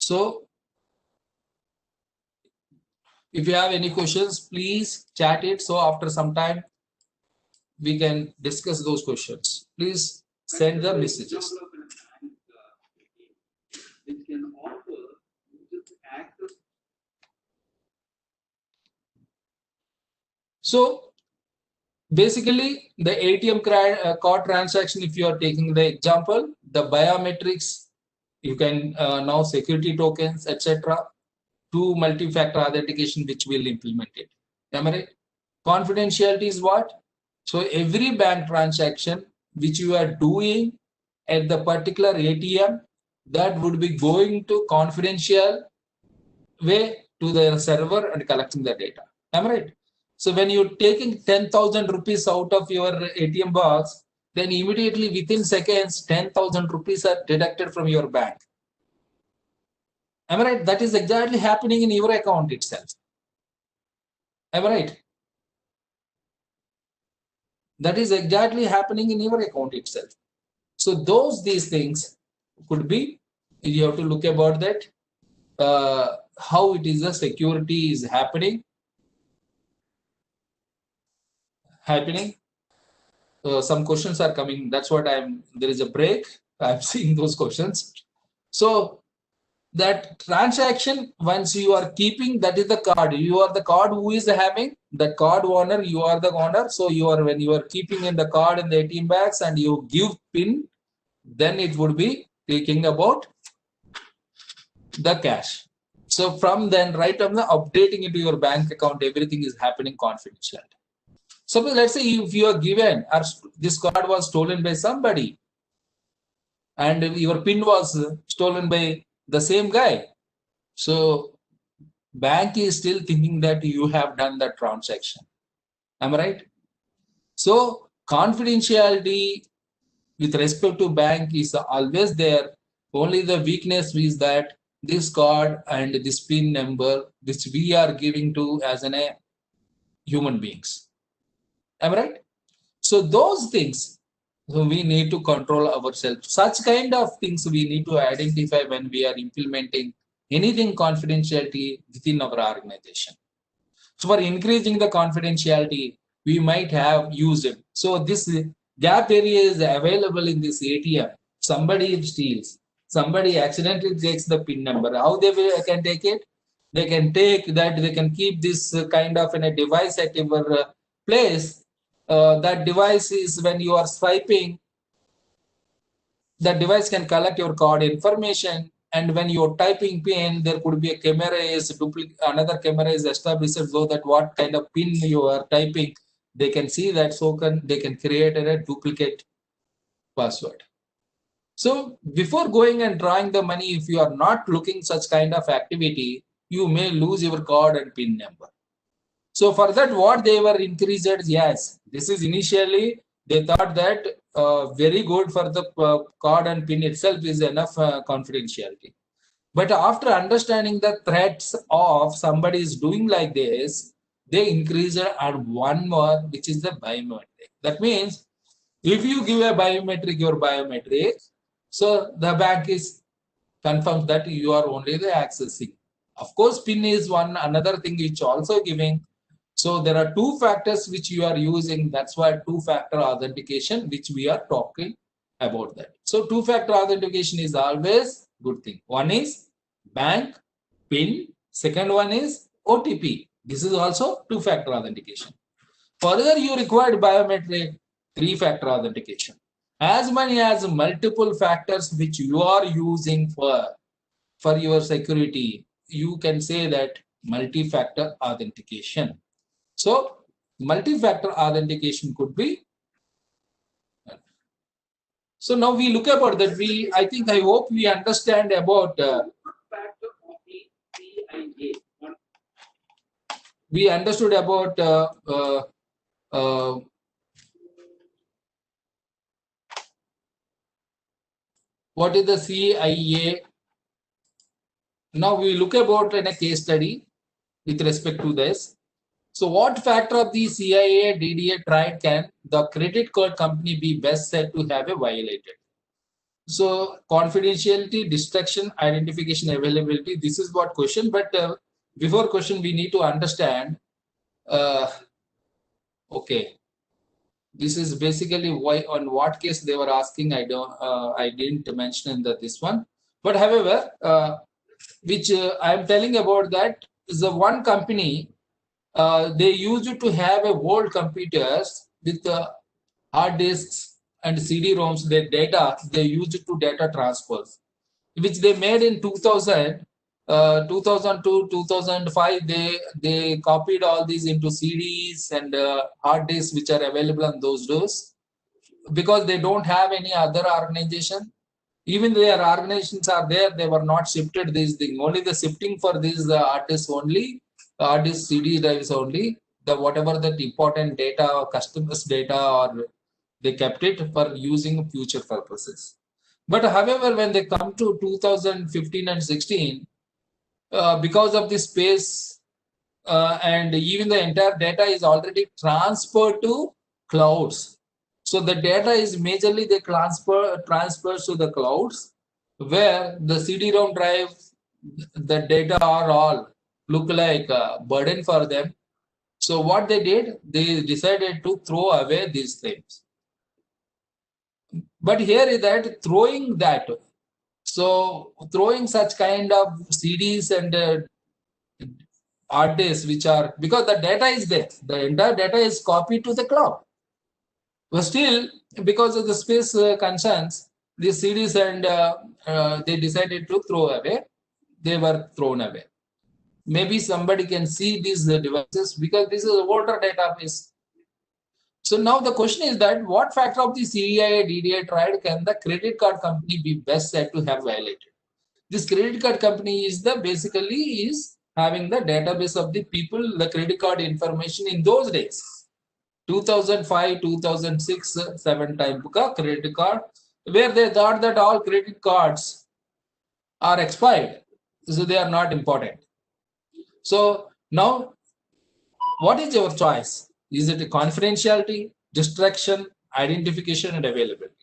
So if you have any questions, please chat it. So after some time, we can discuss those questions. Please send the messages. So basically, the ATM card transaction, if you are taking the example, the biometrics, you can now security tokens, etc. to multi-factor authentication, which will implement it. Am I right? Confidentiality is what? So every bank transaction which you are doing at the particular ATM, that would be going to confidential way to the server and collecting the data. Am I right? So when you're taking 10,000 rupees out of your ATM box, then immediately within seconds, 10,000 rupees are deducted from your bank. Am I right? That is exactly happening in your account itself. Am I right? That is exactly happening in your account itself. So these things could be, you have to look about that, how it is the security is happening. Some questions are coming. That's what there is a break. I'm seeing those questions. So that transaction, once you are keeping, that is the card. You are the card who is having the card owner. You are the owner. So when you are keeping in the card in the ATM bags and you give PIN, then it would be taking about the cash. So from then, right from the updating into your bank account, everything is happening confidential. So let's say if you are given, or this card was stolen by somebody, and your PIN was stolen by the same guy. So bank is still thinking that you have done that transaction. Am I right? So confidentiality with respect to bank is always there. Only the weakness is that this card and this PIN number, which we are giving to as a human beings. Am I right? So those things, so we need to control ourselves. Such kind of things we need to identify when we are implementing anything confidentiality within our organization. So for increasing the confidentiality, we might have used it. So this gap area is available in this ATM. Somebody steals, somebody accidentally takes the PIN number. How they can take it? They can take that, they can keep this kind of in a device at your place. That device is when you are swiping, that device can collect your card information, and when you're typing PIN, there could be a camera is another camera is established so that what kind of PIN you are typing, they can see that, so they can create a duplicate password. So before going and drawing the money, if you are not looking such kind of activity, you may lose your card and PIN number. So for that, what they were increased, yes, this is initially they thought that very good for the card and PIN itself is enough confidentiality. But after understanding the threats of somebody is doing like this, they increased and one more, which is the biometric. That means if you give a biometric, your biometric, so the bank is confirms that you are only the accessing. Of course, PIN is another thing which also giving. So there are two factors which you are using. That's why two-factor authentication, which we are talking about that. So two-factor authentication is always good thing. One is bank PIN. Second one is OTP. This is also two-factor authentication. Further, you required biometric three-factor authentication. As many as multiple factors which you are using for your security, you can say that multi-factor authentication. So multi-factor authentication could be. So now we look about that. I hope we understand about. We understood about what is the CIA. Now we look about in a case study with respect to this. So what factor of the CIA DDA tried can the credit card company be best said to have violated? So confidentiality, destruction, identification, availability. This is what question. But before question, we need to understand. Okay, this is basically why on what case they were asking. I didn't mention in this one. But however, which I am telling about that is the one company. They used to have a old computers with hard disks and CD-ROMs. Their data they used to data transfers, which they made in 2000, 2002, 2005. They copied all these into CDs and hard disks, which are available on those days, because they don't have any other organization. Even their organizations are there, they were not shifted these things. Only the shifting for these artists only, artist CD drives only. The whatever that important data or customers data, or they kept it for using future purposes. But however, when they come to 2015 and 16, because of the space and even the entire data is already transferred to clouds. So the data is majorly they transfers to the clouds, where the CD-ROM drive, the data are all look like a burden for them. So what they did, they decided to throw away these things. But here is that throwing that. So throwing such kind of CDs and hard disks, which are, because the data is there, the entire data is copied to the cloud. But still, because of the space concerns, these CDs and they decided to throw away. They were thrown away. Maybe somebody can see these devices because this is an older database. So now the question is that what factor of the CDI DDI tried can the credit card company be best said to have violated? This credit card company is the basically is having the database of the people, the credit card information in those days. 2005, 2006, 7 time credit card, where they thought that all credit cards are expired. So they are not important. So now, what is your choice? Is it a confidentiality, distraction, identification, and availability?